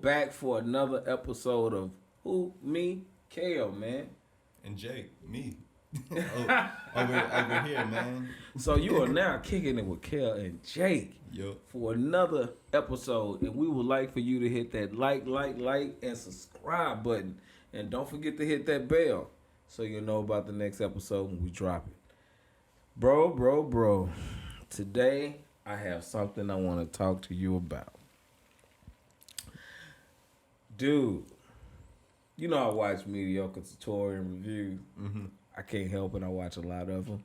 back for another episode of Who? Me? Kel, man. And Jake, me. over here, man. So you are now kicking it with Kel and Jake for another episode. And we would like for you to hit that like, and subscribe button. And don't forget to hit that bell so you'll know about the next episode when we drop it. Bro. Today, I have something I want to talk to you about. Dude, you know I watch mediocre tutorial and reviews. Mm-hmm. I can't help it. I watch a lot of them.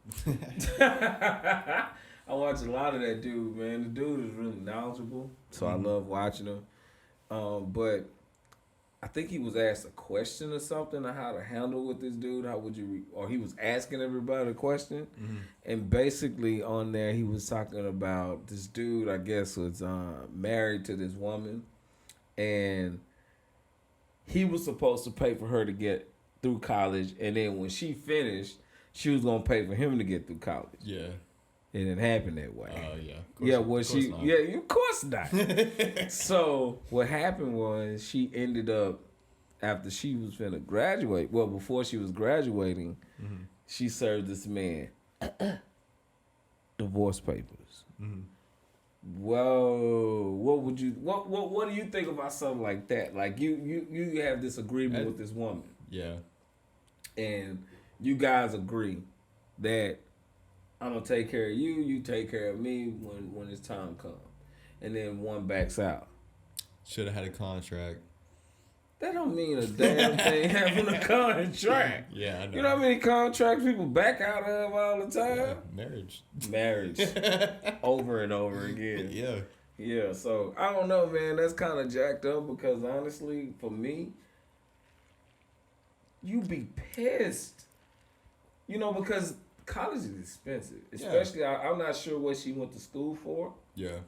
I watch a lot of that dude, man. The dude is really knowledgeable, so I love watching him. But I think he was asked a question or something on how to handle with this dude. How would you, or he was asking everybody a question. Mm-hmm. And basically on there, he was talking about this dude, I guess, was married to this woman. And he was supposed to pay for her to get through college. And then when she finished, she was going to pay for him to get through college. Yeah. It didn't happen that way. Of course not. So what happened was she ended up, after she was finna graduate, well, before she was graduating, she served this man divorce papers. Mm-hmm. Whoa, what do you think about something like that? Like you have this agreement with this woman. Yeah. And you guys agree that I'm gonna take care of you, you take care of me when it's time comes. And then one backs out. Should have had a contract. That don't mean a damn thing having a contract. Yeah, I know. You know how many contracts people back out of all the time? Yeah, marriage. Over and over again. Yeah. Yeah, so I don't know, man. That's kind of jacked up because honestly, for me, you be pissed. You know, because college is expensive. Especially, I'm not sure what she went to school for. Yeah.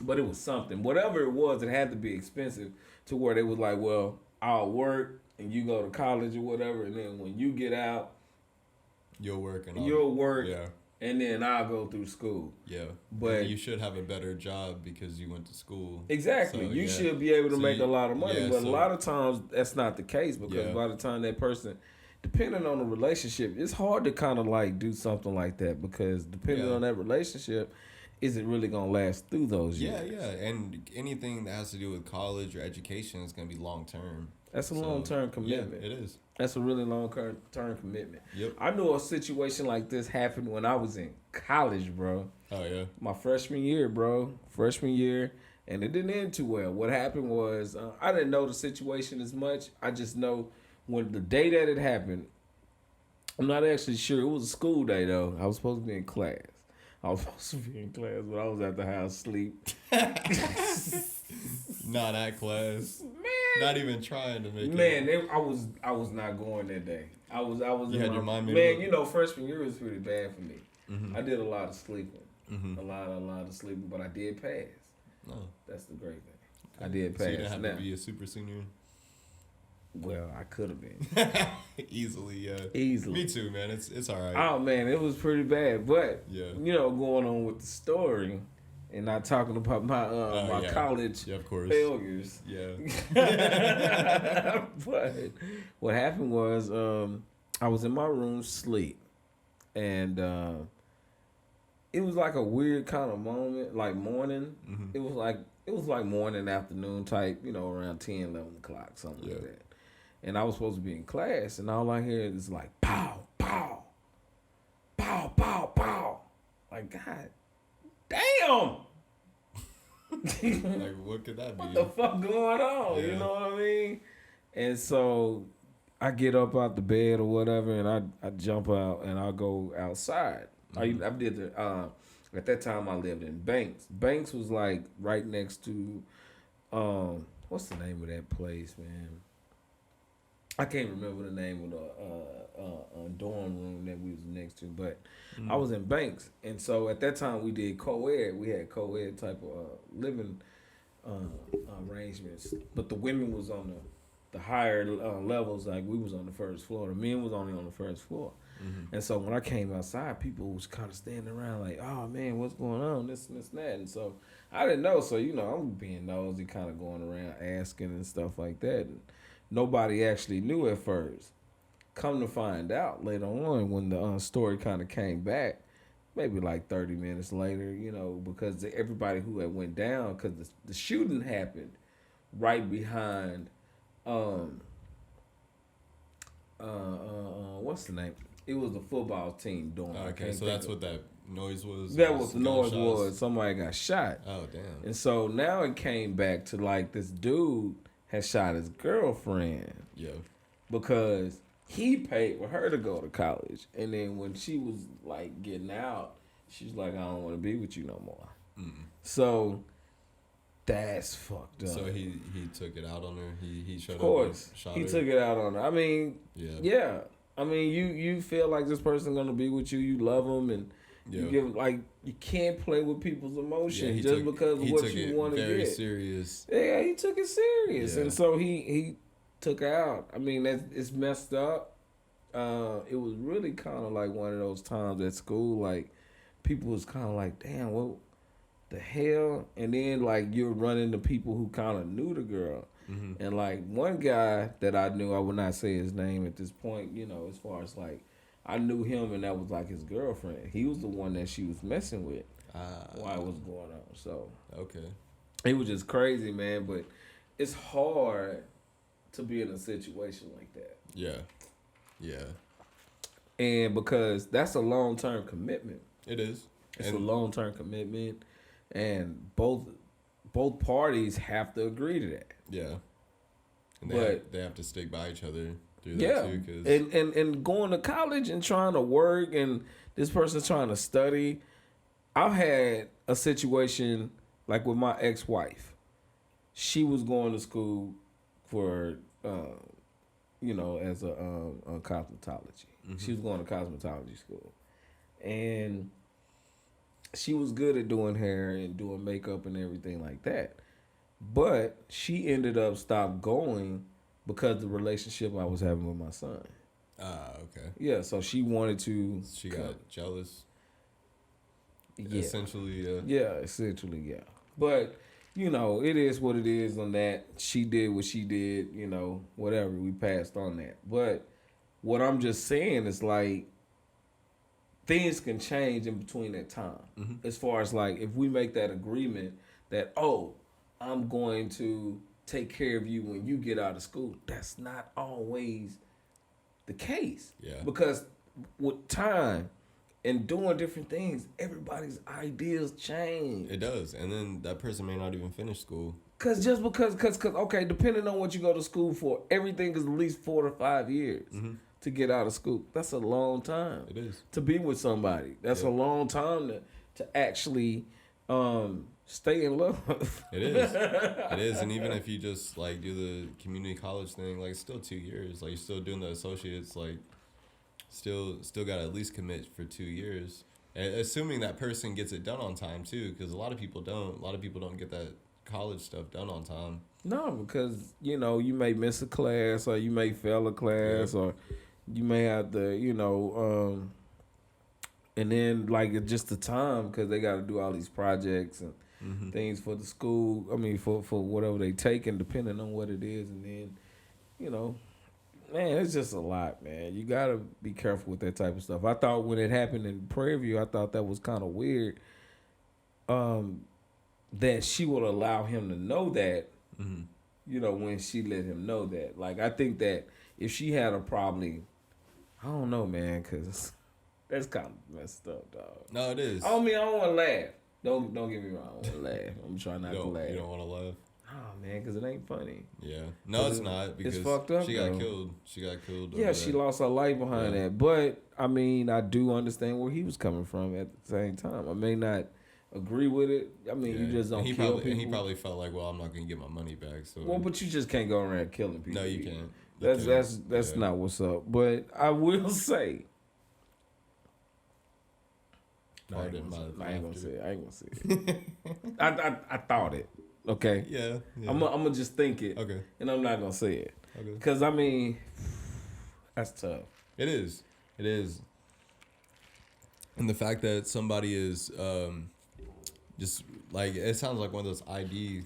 But it was something. Whatever it was, it had to be expensive to where they was like, well, I'll work and you go to college or whatever. And then when you get out, you'll work. Yeah. And then I'll go through school. Yeah. But you should have a better job because you went to school. Exactly. So, you should be able to make a lot of money. But a lot of times that's not the case because by the time that person, depending on the relationship, it's hard to kind of like do something like that because depending on that relationship, is it really going to last through those years? Yeah. And anything that has to do with college or education is going to be long-term. That's a long-term commitment. Yeah, it is. That's a really long-term commitment. Yep. I knew a situation like this happened when I was in college, bro. Oh, yeah? My freshman year, bro. And it didn't end too well. What happened was I didn't know the situation as much. I just know when the day that it happened, I'm not actually sure. It was a school day, though. I was supposed to be in class. But I was at the house asleep. Not at class. Man. Not even trying to make it. Man, I was not going that day. I was. You had your mind made up? Man, you know, freshman year was pretty bad for me. Mm-hmm. I did a lot of sleeping. Mm-hmm. A lot of sleeping, but I did pass. Oh. That's the great thing. Okay. I did pass. So you didn't have to be a super senior? Well, I could have been. Easily, yeah. Easily. Me too, man. It's all right. Oh, man, it was pretty bad. But, you know, going on with the story and not talking about my college failures. Yeah. But what happened was I was in my room asleep. And it was like a weird kind of moment, like morning. Mm-hmm. It was like morning, afternoon type, you know, around 10, 11 o'clock, something like that. And I was supposed to be in class, and all I hear is like, pow, pow, pow, pow, pow. Like, God damn. Like, what could that be? What the fuck going on? Yeah. You know what I mean? And so I get up out the bed or whatever, and I jump out, and I go outside. Mm-hmm. I did the, at that time, I lived in Banks. Banks was like right next to, what's the name of that place, man? I can't remember the name of the dorm room that we was next to, but I was in Banks, and so at that time we did co-ed. We had co-ed type of living arrangements, but the women was on the higher levels. Like we was on the first floor, the men was only on the first floor. And so when I came outside, people was kind of standing around like, oh man, what's going on? This and this and that. And so I didn't know. So, I'm being nosy, kind of going around asking and stuff like that. And nobody actually knew at first. Come to find out later on when the story kind of came back, maybe like 30 minutes later, because everybody who had went down, because the shooting happened right behind, what's the name? It was the football team doing. Okay, so that's what that noise was? That was the noise was. Somebody got shot. Oh, damn. And so now it came back to like this dude had shot his girlfriend. Yeah. Because he paid for her to go to college. And then when she was like getting out, she was like, I don't want to be with you no more. So that's fucked up. So he took it out on her. He shot her. Of course, shot he her. took it out on her. I mean, yeah. I mean, you feel like this person gonna be with you. You love them, and you give you can't play with people's emotions just because of what you want to get. Very serious. Yeah, he took it serious, Yeah. and so he took her out. I mean, it's messed up. It was really kind of like one of those times at school, like people was kind of like, damn, what the hell? And then like you're running to people who kind of knew the girl. And like one guy that I knew, I would not say his name at this point, as far as like, I knew him and that was like his girlfriend. He was the one that she was messing with while it was going on. So okay, it was just crazy, man. But it's hard to be in a situation like that. Yeah. And because that's a long-term commitment. It is. It's a long-term commitment, and both parties have to agree to that. Yeah. And they have to stick by each other through that too. Cause And going to college and trying to work, and this person's trying to study. I've had a situation like with my ex-wife. She was going to school for, as a cosmetology. She was going to cosmetology school. And she was good at doing hair and doing makeup and everything like that. But she ended up stopped going because of the relationship I was having with my son. Okay. Yeah, so she wanted to... She got jealous? Yeah. Essentially, Yeah, essentially, yeah. But, it is what it is on that. She did what she did, whatever. We passed on that. But what I'm just saying is like, things can change in between that time. As far as like, if we make that agreement that, I'm going to take care of you when you get out of school. That's not always the case. Yeah. Because with time and doing different things, everybody's ideas change. It does. And then that person may not even finish school. Cause okay, depending on what you go to school for, everything is at least 4 to 5 years to get out of school. That's a long time. It is. To be with somebody. That's a long time to actually stay in love. It is. It is. And even if you just like do the community college thing, like it's still 2 years. Like you're still doing the associates, like still got to at least commit for 2 years. And assuming that person gets it done on time too, because a lot of people don't. A lot of people don't get that college stuff done on time. No, because you may miss a class, or you may fail a class, or you may have to, and then like it's just the time because they got to do all these projects and things for the school. I mean, for whatever they take, and depending on what it is, and then, man, it's just a lot, man. You gotta be careful with that type of stuff. I thought when it happened in Prairie View, I thought that was kind of weird. That she would allow him to know that, when she let him know that. Like, I think that if she had a problem, I don't know, man, because that's kind of messed up, dog. No, it is. I don't want to laugh. Don't get me wrong. I want to laugh. I'm trying not to laugh. You don't want to laugh? Oh, man, because it ain't funny. Yeah. No, it's not. Because it's fucked up, she got killed. She got killed. Yeah, she lost her life behind that. But, I mean, I do understand where he was coming from at the same time. I may not agree with it. I mean, you just don't kill people. And he probably felt like, well, I'm not going to get my money back. So. Well, but you just can't go around killing people. No, you can't. That's not what's up. But I will say... I ain't gonna say it. I thought it. Okay. Yeah. I'm gonna just think it. Okay. And I'm not gonna say it. Okay. Because I mean, that's tough. It is. It is. And the fact that somebody is just like, it sounds like one of those ID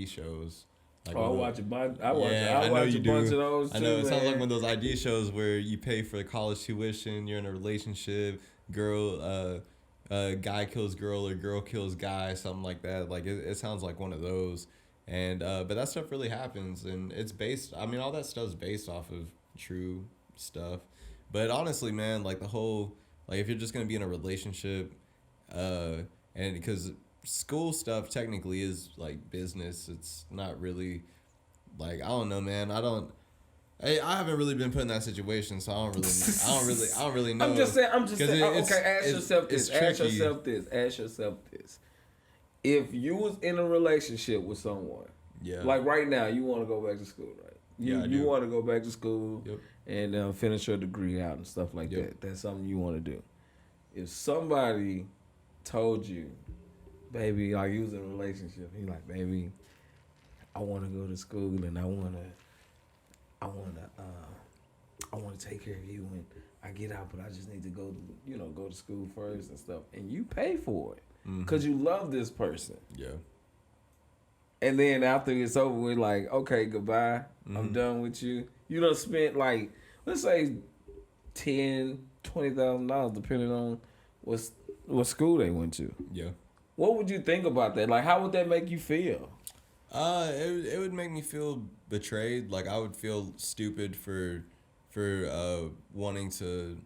shows. Like I watch a bunch of those I know, too, it sounds like man. one of those ID shows where you pay for the college tuition, you're in a relationship, guy kills girl or girl kills guy, something like that. Like it sounds like one of those. And but that stuff really happens, and it's based, I mean, all that stuff's based off of true stuff. But honestly, man, like the whole, like if you're just going to be in a relationship, and because school stuff technically is like business, it's not really, like, I don't know, man. I haven't really been put in that situation, so I don't really know. I'm just saying. Okay, ask yourself this. If you was in a relationship with someone, like right now, you want to go back to school, right? You want to go back to school and finish your degree out and stuff like that. That's something you want to do. If somebody told you, baby, like you was in a relationship, he like, baby, I want to go to school and I want to take care of you when I get out, but I just need to go to school first and stuff, and you pay for it because you love this person. Yeah. And then after it's over with, like, okay, goodbye, I'm done with you. You done spent, like, let's say $10,000-$20,000 depending on what school they went to. Yeah. What would you think about that? Like, how would that make you feel? It would make me feel betrayed. Like, I would feel stupid for wanting to,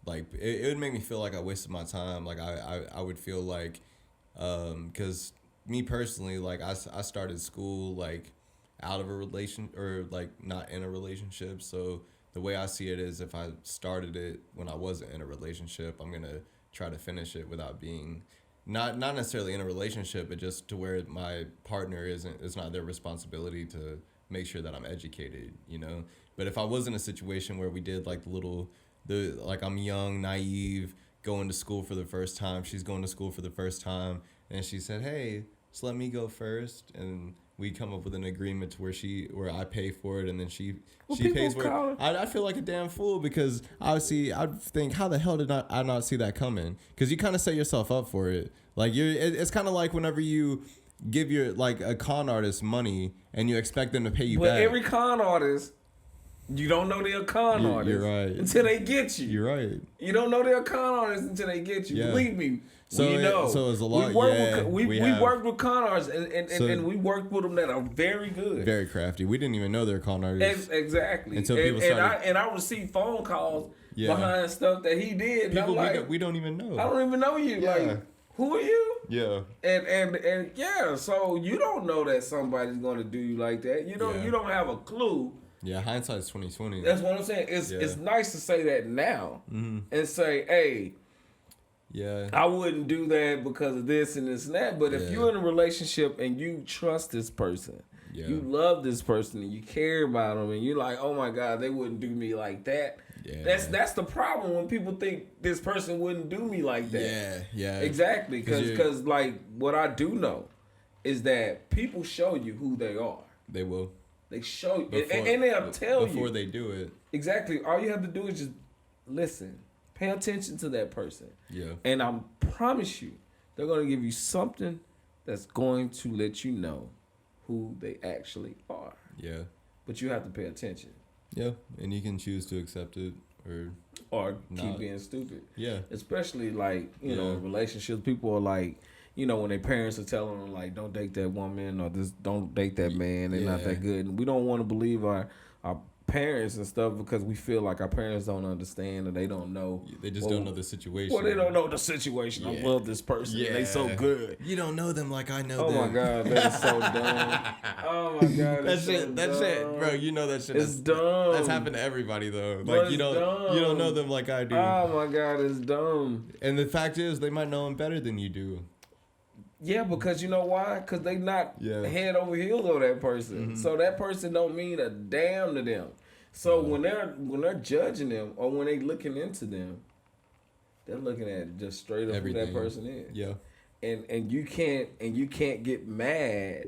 like, it would make me feel like I wasted my time. Like, I would feel like, because me personally, like, I started school, like, out of a relation, or, like, not in a relationship. So the way I see it is, if I started it when I wasn't in a relationship, I'm going to try to finish it without being, not necessarily in a relationship, but just to where my partner it's not their responsibility to make sure that I'm educated, you know? But if I was in a situation where we did, like, like, I'm young, naive, going to school for the first time, she's going to school for the first time, and she said, hey, just let me go first, and we come up with an agreement to where I pay for it, and then she pays for it. I feel like a damn fool, because I'd think, how the hell did I not see that coming? Because you kind of set yourself up for it. Like, it's kind of like whenever you give a con artist money and you expect them to pay you back. But every con artist, you don't know they're a con artist. You're right. Until they get you. You're right. You don't know they're a con artist until they get you. Yeah. Believe me. So it's a lot. We worked with con artists, and we worked with them that are very good, very crafty. We didn't even know they're con artists. Exactly. Until people started. I received phone calls behind stuff that he did. People we don't even know. I don't even know you. Yeah. Like, who are you? Yeah. And yeah. So you don't know that somebody's going to do you like that. You don't have a clue. Yeah, hindsight's 20/20. That's what I'm saying. It's nice to say that now and say, hey. Yeah, I wouldn't do that because of this and this and that. But if you're in a relationship and you trust this person, you love this person, and you care about them, and you're like, oh my God, they wouldn't do me like that. Yeah. That's the problem when people think this person wouldn't do me like that. Yeah. Exactly. Because like what I do know is that people show you who they are. They will. They show you, and they'll tell you before they do it. Exactly. All you have to do is just listen. Pay attention to that person. Yeah. And I promise you, they're going to give you something that's going to let you know who they actually are. Yeah. But you have to pay attention. Yeah. And you can choose to accept it or keep being stupid. Yeah. Especially like, you know, relationships. People are like, you know, when their parents are telling them like, don't date that woman or don't date that man. They're not that good. And we don't want to believe our parents and stuff because we feel like our parents don't understand and they don't know. They just don't know the situation. Well, they don't know the situation. I love this person. Yeah. They so good. You don't know them like I know them. Oh my God, that is so dumb. Oh my God, that shit, bro. You know that shit. It's dumb. That's happened to everybody though. Like you don't know them like I do. Oh my God, it's dumb. And the fact is, they might know them better than you do. Yeah, because you know why? Because they not head over heels over that person. So that person don't mean a damn to them. So when they're judging them or when they looking into them, they're looking at just straight up everything. Who that person is. Yeah. And you can't get mad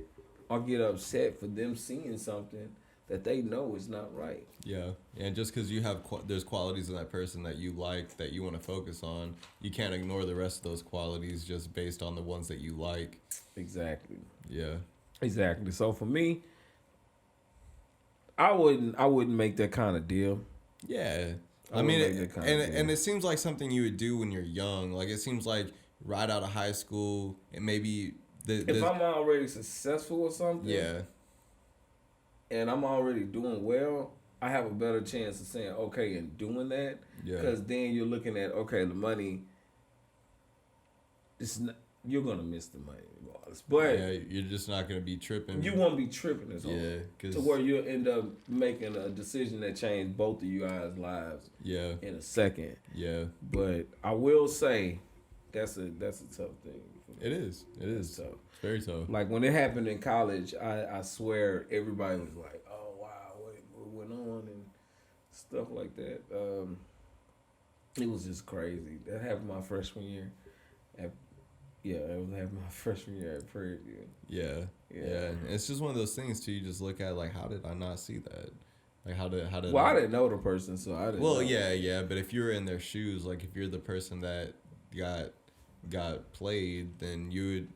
or get upset for them seeing something that they know is not right. Yeah, and just because you have there's qualities in that person that you like, that you want to focus on, you can't ignore the rest of those qualities just based on the ones that you like. Exactly. Yeah. Exactly. So for me, I wouldn't make that kind of deal. Yeah. I mean, and it seems like something you would do when you're young. Like, it seems like right out of high school, and maybe if I'm already successful or something, yeah, and I'm already doing well, I have a better chance of saying okay and doing that. Yeah. Because then you're looking at, okay, the money. It's not, you're gonna miss the money regardless, but yeah, you're just not gonna be tripping. You won't be tripping as hard. Yeah, to where you'll end up making a decision that changed both of you guys' lives. Yeah. In a second. Yeah. But I will say, that's a tough thing. It is. It is tough. It's very tough. Like when it happened in college, I swear everybody was like, "Oh wow, what went on?" and stuff like that. It was just crazy. That happened my freshman year. It was happened my freshman year at Prairie View. Yeah. It's just one of those things too. You just look at, like, how did I not see that? Like, how did? Well, I didn't know the person, so I didn't. Well, know. yeah. But if you're in their shoes, like if you're the person that got played, then you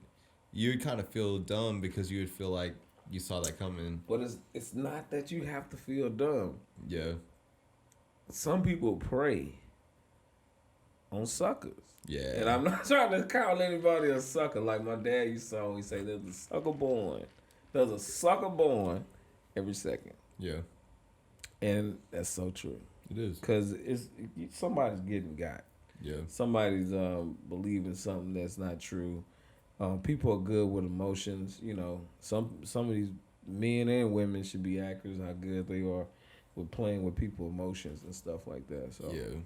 would kind of feel dumb, because you would feel like you saw that coming. But it's not that you have to feel dumb. Yeah. Some people prey on suckers. Yeah. And I'm not trying to call anybody a sucker. Like my dad used to always say, there's a sucker born. There's a sucker born every second. Yeah. And that's so true. It is. Because somebody's getting got. Yeah. Somebody's believing something that's not true. People are good with emotions. You know, some of these men and women should be actors, how good they are with playing with people's emotions and stuff like that. So, yeah.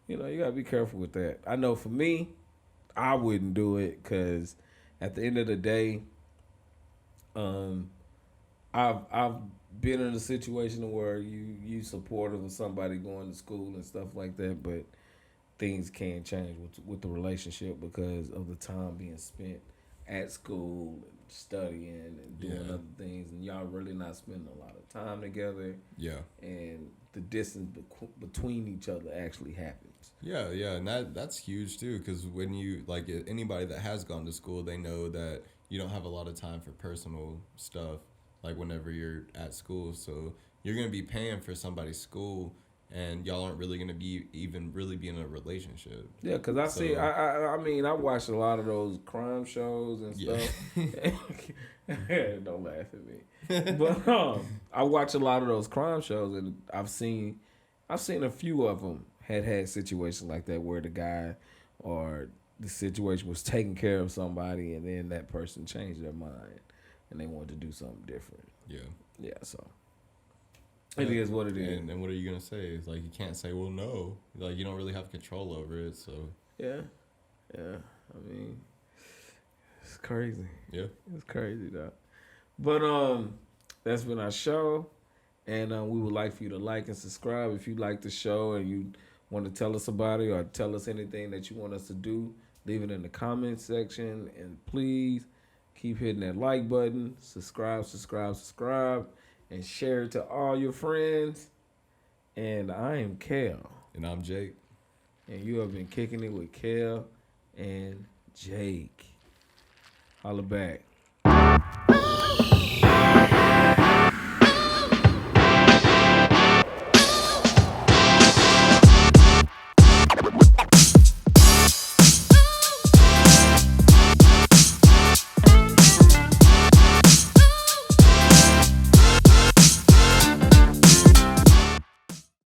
You know, you got to be careful with that. I know for me, I wouldn't do it because at the end of the day, I've been in a situation where you supportive of somebody going to school and stuff like that, but things can change with the relationship because of the time being spent at school and studying and doing other things, and y'all really not spending a lot of time together. Yeah. And the distance between each other actually happens. Yeah, and that's huge too, because when you, like, anybody that has gone to school, they know that you don't have a lot of time for personal stuff, like whenever you're at school. So you're gonna be paying for somebody's school, and y'all aren't really gonna be in a relationship. Yeah, because I mean, I watched a lot of those crime shows and stuff. Don't laugh at me. But I watch a lot of those crime shows, and I've seen a few of them had situations like that where the guy or the situation was taking care of somebody, and then that person changed their mind and they wanted to do something different. Yeah. So it is what it is. And what are you gonna say? It's like, you can't say, well, no. Like, you don't really have control over it. So yeah. I mean, it's crazy. Yeah, it's crazy though. But that's been our show, and we would like for you to like and subscribe if you like the show and you want to tell us about it or tell us anything that you want us to do. Leave it in the comments section, and please keep hitting that like button, subscribe, and share it to all your friends. And I am Kel. And I'm Jake. And you have been kicking it with Kel and Jake. Holla back.